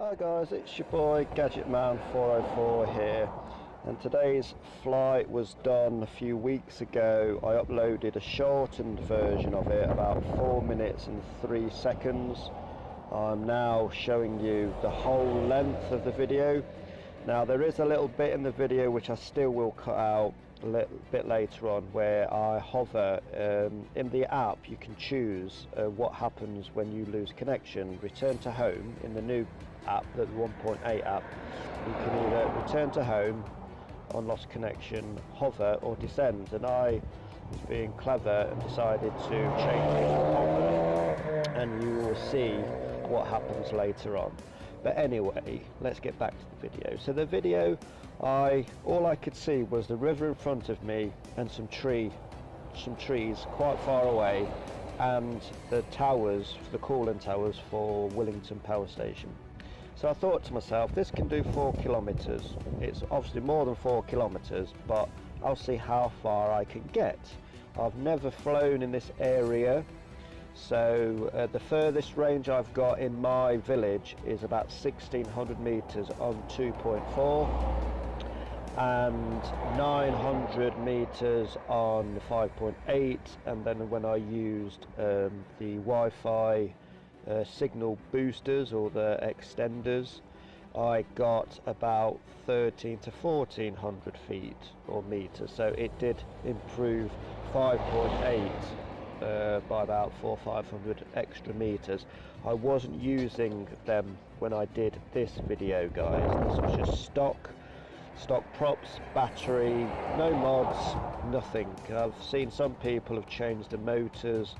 Hi guys, it's your boy GadgetMan404 here, and today's flight was done a few weeks ago. I uploaded a shortened version of it, about 4 minutes and 3 seconds. I'm now showing you the whole length of the video. Now there is a little bit in the video which I still will cut out a little bit later on, where I hover. In the app you can choose what happens when you lose connection. Return to home in the new app, the 1.8 app. You can either return to home on lost connection, hover, or descend, and I was being clever and decided to change it to hover, and you will see what happens later on. But anyway, let's get back to the video. So the video, all I could see was the river in front of me and some trees quite far away, and the towers, the cooling towers for Willington Power Station. So I thought to myself, this can do 4 kilometers. It's obviously more than 4 kilometers, but I'll see how far I can get. I've never flown in this area, so the furthest range I've got in my village is about 1600 meters on 2.4 and 900 meters on 5.8, and then when I used the Wi-Fi signal boosters or the extenders, I got about 13 to 1400 feet or meters, so it did improve 5.8 by about 400 or 500 extra meters. I wasn't using them when I did this video, guys. This was just stock props, battery, no mods, nothing. I've seen some people have changed the motors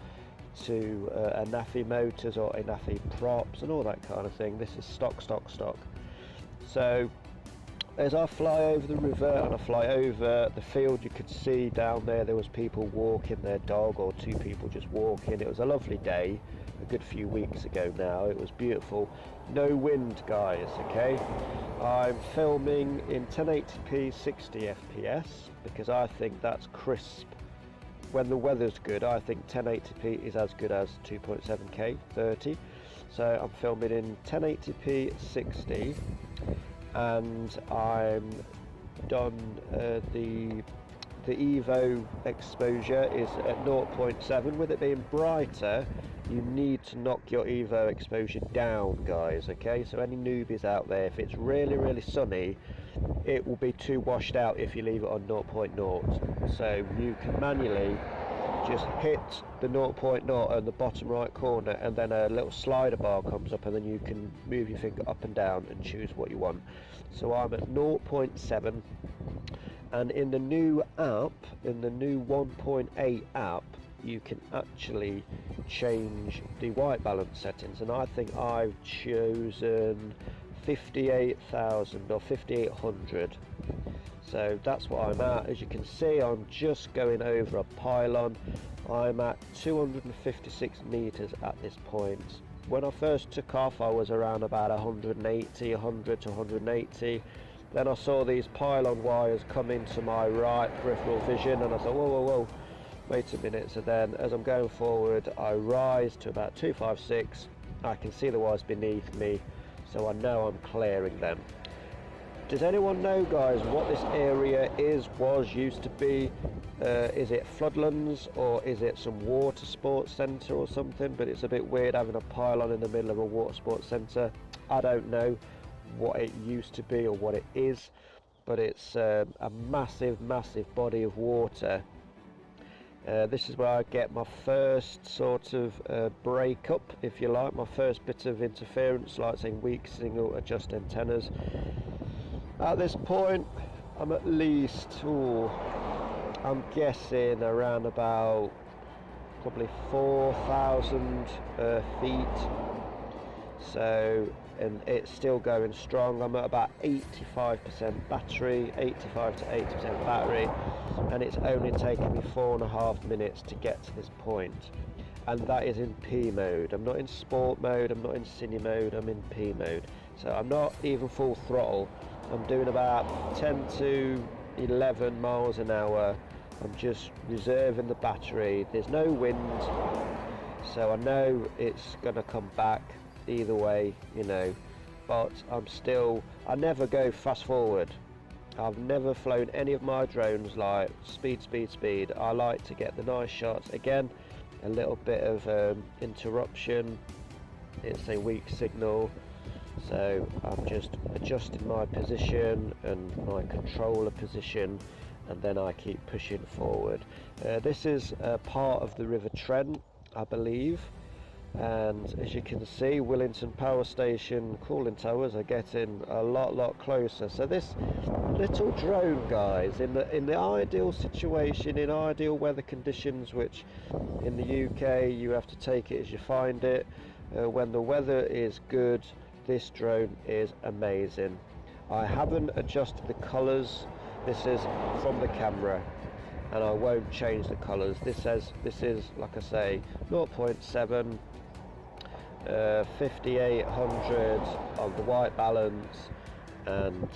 to Anafi motors or Anafi props and all that kind of thing. This is stock. So as I fly over the river and I fly over the field, you could see down there was people walking their dog, or 2 people just walking. It was a lovely day a good few weeks ago now. It was beautiful, no wind, guys. Okay, I'm filming in 1080p 60 fps because I think that's crisp. When the weather's good, I think 1080p is as good as 2.7K 30. So I'm filming in 1080p 60, and I'm done. The Evo exposure is at 0.7. With it being brighter, you need to knock your Evo exposure down, guys. Okay, so any newbies out there, if it's really sunny, it will be too washed out if you leave it on 0.0. So you can manually just hit the 0.0 on the bottom right corner, and then a little slider bar comes up, and then you can move your finger up and down and choose what you want. So I'm at 0.7, and in the new app, in the new 1.8 app, you can actually change the white balance settings, and I think I've chosen 58,000 or 5800. So that's what I'm at. As you can see, I'm just going over a pylon. I'm at 256 meters at this point. When I first took off, I was around about 100 to 180. Then I saw these pylon wires come into my right peripheral vision, and I thought, whoa, wait a minute. So then as I'm going forward, I rise to about 256. I can see the wires beneath me, so I know I'm clearing them. Does anyone know, guys, what this area used to be? Is it floodlands, or is it some water sports centre or something? But it's a bit weird having a pylon in the middle of a water sports centre. I don't know what it used to be or what it is, but it's a massive body of water. This is where I get my first sort of breakup, if you like, my first bit of interference, like saying weak signal, adjust antennas. At this point, I'm at least, I'm guessing around about probably 4,000 feet. So, and it's still going strong. I'm at about 85% battery, 85 to 80% battery, and it's only taken me 4.5 minutes to get to this point. And that is in P mode. I'm not in sport mode, I'm not in cine mode, I'm in P mode. So I'm not even full throttle. I'm doing about 10 to 11 miles an hour. I'm just reserving the battery. There's no wind, so I know it's gonna come back either way, you know. but I never go fast forward. I've never flown any of my drones like speed. I like to get the nice shots. Again, a little bit of interruption, it's a weak signal, so I'm just adjusting my position and my controller position, and then I keep pushing forward. This is part of the River Trent, I believe, and as you can see, Willington Power Station cooling towers are getting a lot closer. So this little drone, guys, in the ideal situation, in ideal weather conditions, which in the UK you have to take it as you find it, when the weather is good, this drone is amazing. I haven't adjusted the colours. This is from the camera, and I won't change the colours. This is, like I say, 0.7, 5800 on the white balance, and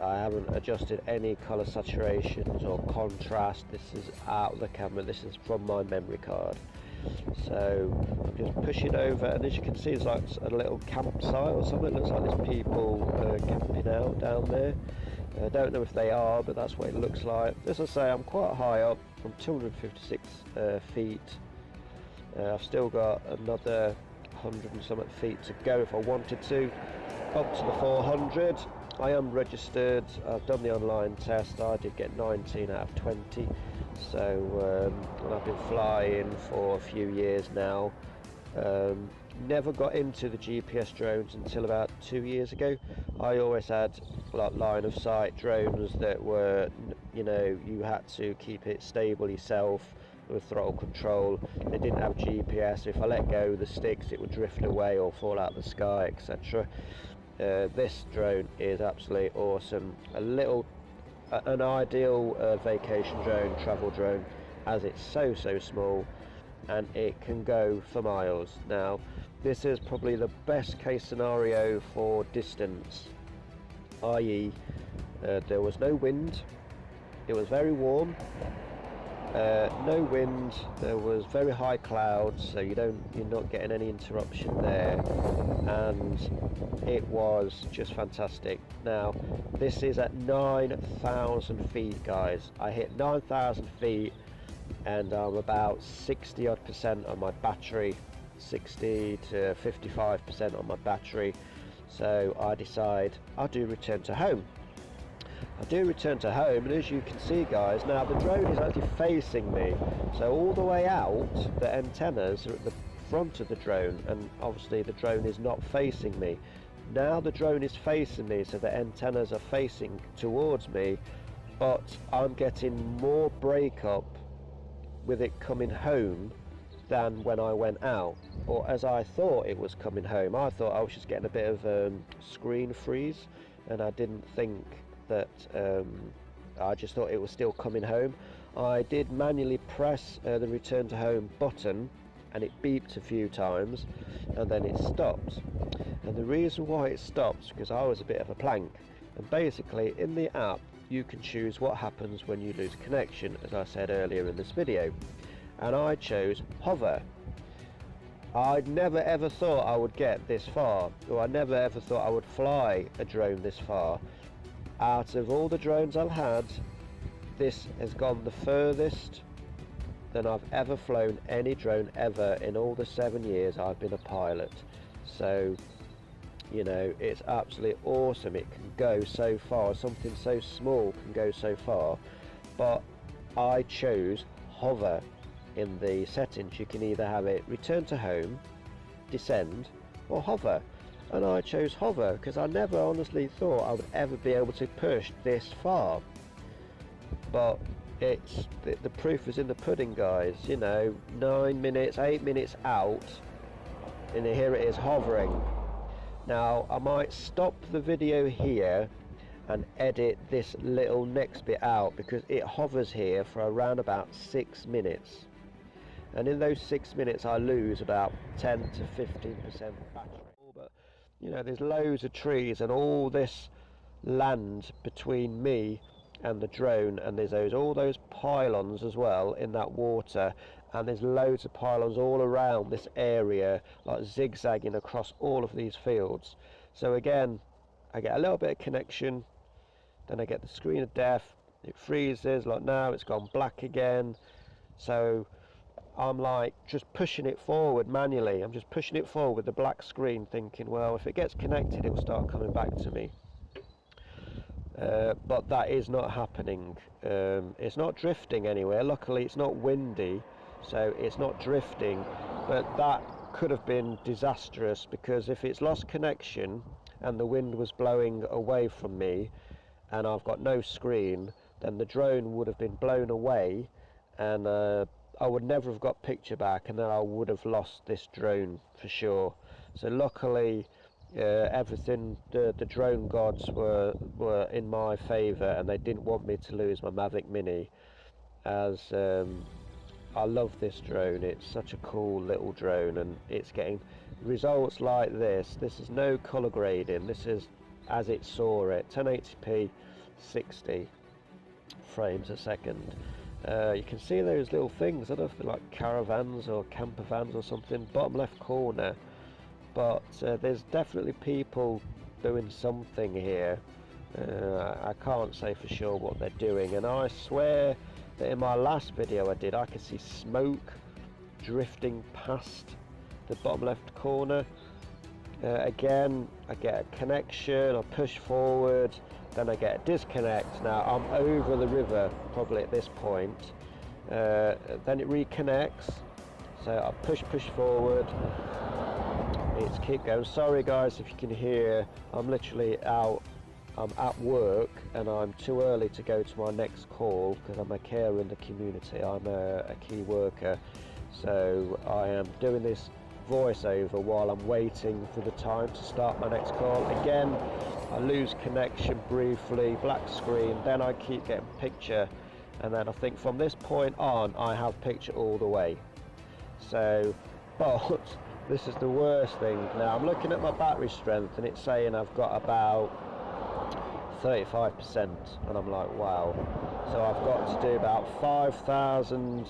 I haven't adjusted any colour saturations or contrast. This is out of the camera. This is from my memory card. So I'm just pushing over, and as you can see, it's like a little campsite or something. It looks like there's people camping out down there. I don't know if they are, but that's what it looks like. As I say, I'm quite high up, from 256 feet. I've still got another 100 and something feet to go if I wanted to, up to the 400. I am registered. I've done the online test. I did get 19 out of 20. So and I've been flying for a few years now. Never got into the GPS drones until about 2 years ago. I always had like line of sight drones that were, you know, you had to keep it stable yourself with throttle control. They didn't have GPS. If I let go of the sticks, it would drift away or fall out of the sky, etc. This drone is absolutely awesome. An ideal vacation drone, travel drone, as it's so small and it can go for miles. Now, this is probably the best case scenario for distance, i.e. There was no wind, it was very warm, no wind, there was very high clouds, so you're not getting any interruption there, and it was just fantastic. Now, this is at 9,000 feet, guys. I hit 9,000 feet and I'm about 60 odd % on my battery, 60 to 55% on my battery. So I decide I do return to home. And as you can see, guys, now the drone is actually facing me, so all the way out the antennas are at the front of the drone, and obviously the drone is not facing me. Now the drone is facing me, so the antennas are facing towards me, but I'm getting more breakup with it coming home than when I went out, or as I thought it was coming home. I thought I was just getting a bit of screen freeze, and I didn't think that, I just thought it was still coming home. I did manually press the return to home button, and it beeped a few times, and then it stopped. And the reason why it stopped, because I was a bit of a plank, and basically in the app you can choose what happens when you lose connection, as I said earlier in this video, and I chose hover. I'd never ever thought I would get this far, or I never ever thought I would fly a drone this far. Out of all the drones I've had, this has gone the furthest than I've ever flown any drone ever in all the 7 years I've been a pilot. So, you know, it's absolutely awesome. It can go so far. Something so small can go so far. But I chose hover in the settings. You can either have it return to home, descend, or hover. And I chose hover because I never honestly thought I would ever be able to push this far. But it's the proof is in the pudding, guys. You know, 9 minutes, 8 minutes out, and here it is hovering. Now I might stop the video here and edit this little next bit out, because it hovers here for around about 6 minutes, and in those 6 minutes I lose about 10 to 15% battery. But you know, there's loads of trees and all this land between me and the drone, and there's all those pylons as well in that water, and there's loads of pylons all around this area, like zigzagging across all of these fields. So again, I get a little bit of connection, then I get the screen of death, it freezes, like now it's gone black again. So I'm like just pushing it forward manually. I'm just pushing it forward with the black screen, thinking, well, if it gets connected, it will start coming back to me. But that is not happening. It's not drifting anywhere. Luckily, it's not windy, so it's not drifting. But that could have been disastrous, because if it's lost connection and the wind was blowing away from me and I've got no screen, then the drone would have been blown away, and I would never have got picture back, and then I would have lost this drone for sure. So luckily, everything, the drone gods were in my favour, and they didn't want me to lose my Mavic Mini, as I love this drone. It's such a cool little drone, and it's getting results like this. This is no colour grading, this is as it saw it, 1080p 60 frames a second. You can see those little things, I don't know if they're like caravans or camper vans or something, bottom left corner. But there's definitely people doing something here. I can't say for sure what they're doing, and I swear that in my last video I did, I could see smoke drifting past the bottom left corner. Again, I get a connection, I push forward, then I get a disconnect. Now I'm over the river probably at this point. Then it reconnects, so I push forward. It's keep going. Sorry guys if you can hear, I'm literally out, I'm at work, and I'm too early to go to my next call because I'm a carer in the community. I'm a key worker, so I am doing this voiceover while I'm waiting for the time to start my next call. Again, I lose connection briefly, black screen, then I keep getting picture, and then I think from this point on I have picture all the way. So, but this is the worst thing. Now I'm looking at my battery strength and it's saying I've got about 35%, and I'm like, wow. So I've got to do about 5,000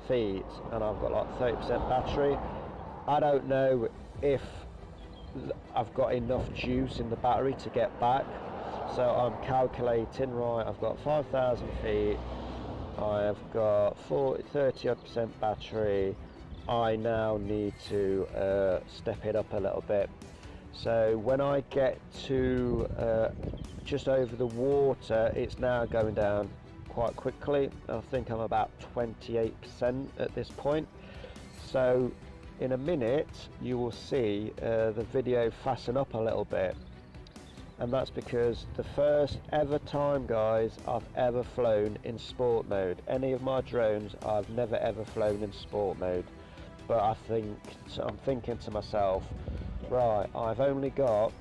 feet and I've got like 30% battery. I don't know if I've got enough juice in the battery to get back, so I'm calculating, right, I've got 5,000 feet, I've got 30% battery, I now need to step it up a little bit. So when I get to just over the water, it's now going down quite quickly. I think I'm about 28% at this point. So in a minute you will see the video fasten up a little bit, and that's because the first ever time, guys, I've ever flown in sport mode. Any of my drones I've never ever flown in sport mode. But I'm thinking to myself, right, I've only got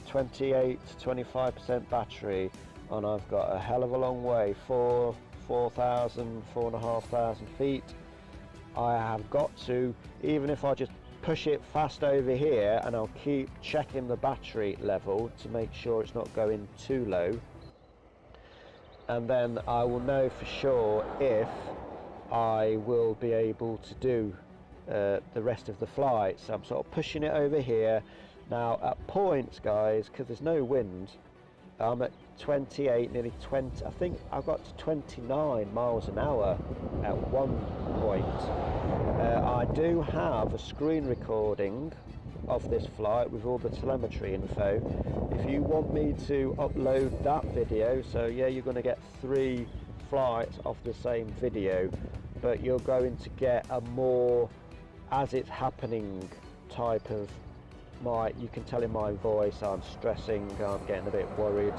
28 to 25% battery, and I've got a hell of a long way, 4,500 feet. I have got to, even if I just push it fast over here, and I'll keep checking the battery level to make sure it's not going too low, and then I will know for sure if I will be able to do the rest of the flight. So I'm sort of pushing it over here. Now at points, guys, because there's no wind, I'm at 28, nearly 20, I think I got to 29 miles an hour at one point. I do have a screen recording of this flight with all the telemetry info. If you want me to upload that video, so yeah, you're going to get 3 flights of the same video, but you're going to get a more as it's happening type of you can tell in my voice I'm stressing, I'm getting a bit worried,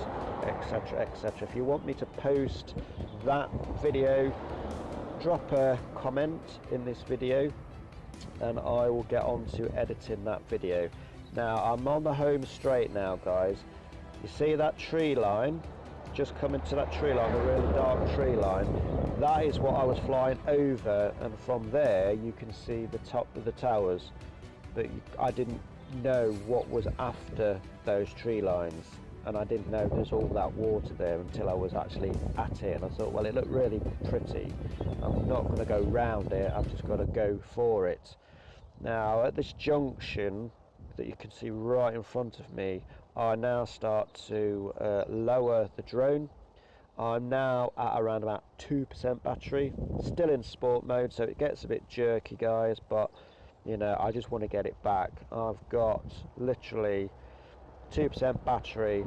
etc, etc. If you want me to post that video, drop a comment in this video and I will get on to editing that video. Now I'm on the home straight now, guys. You see that tree line? Just coming to that tree line, a really dark tree line. That is what I was flying over, and from there you can see the top of the towers, but I didn't know what was after those tree lines, and I didn't know there's all that water there until I was actually at it, and I thought, well, it looked really pretty, I'm not going to go round it, I've just got to go for it. Now at this junction that you can see right in front of me, I now start to lower the drone. I'm now at around about 2% battery, still in sport mode, so it gets a bit jerky, guys, but you know, I just want to get it back. I've got literally 2% battery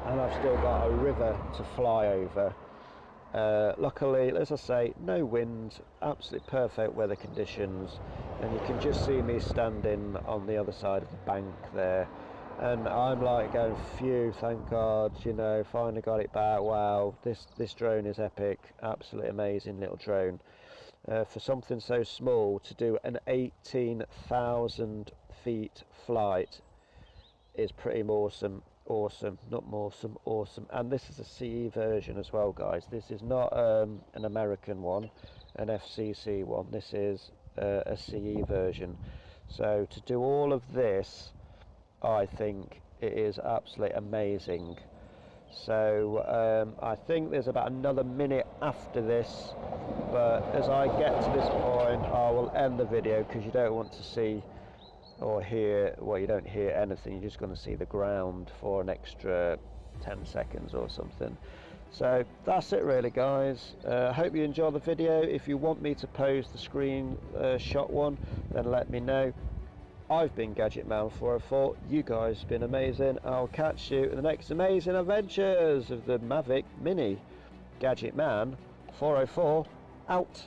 and I've still got a river to fly over. Luckily, as I say, no wind, absolutely perfect weather conditions, and you can just see me standing on the other side of the bank there, and I'm like going, phew, thank God, you know, finally got it back. Wow, this drone is epic, absolutely amazing little drone. For something so small to do an 18,000 feet flight is pretty awesome. Awesome, not awesome, awesome. And this is a CE version as well, guys. This is not an American one, an FCC one. This is a CE version. So to do all of this, I think it is absolutely amazing. So I think there's about another minute after this, but as I get to this point, I will end the video, because you don't want to see or hear, well, you don't hear anything, you're just going to see the ground for an extra 10 seconds or something. So that's it really, guys. I hope you enjoy the video. If you want me to pose the screen shot one, then let me know. I've been Gadget Man 404. You guys have been amazing. I'll catch you in the next amazing adventures of the Mavic Mini. Gadget Man 404 out.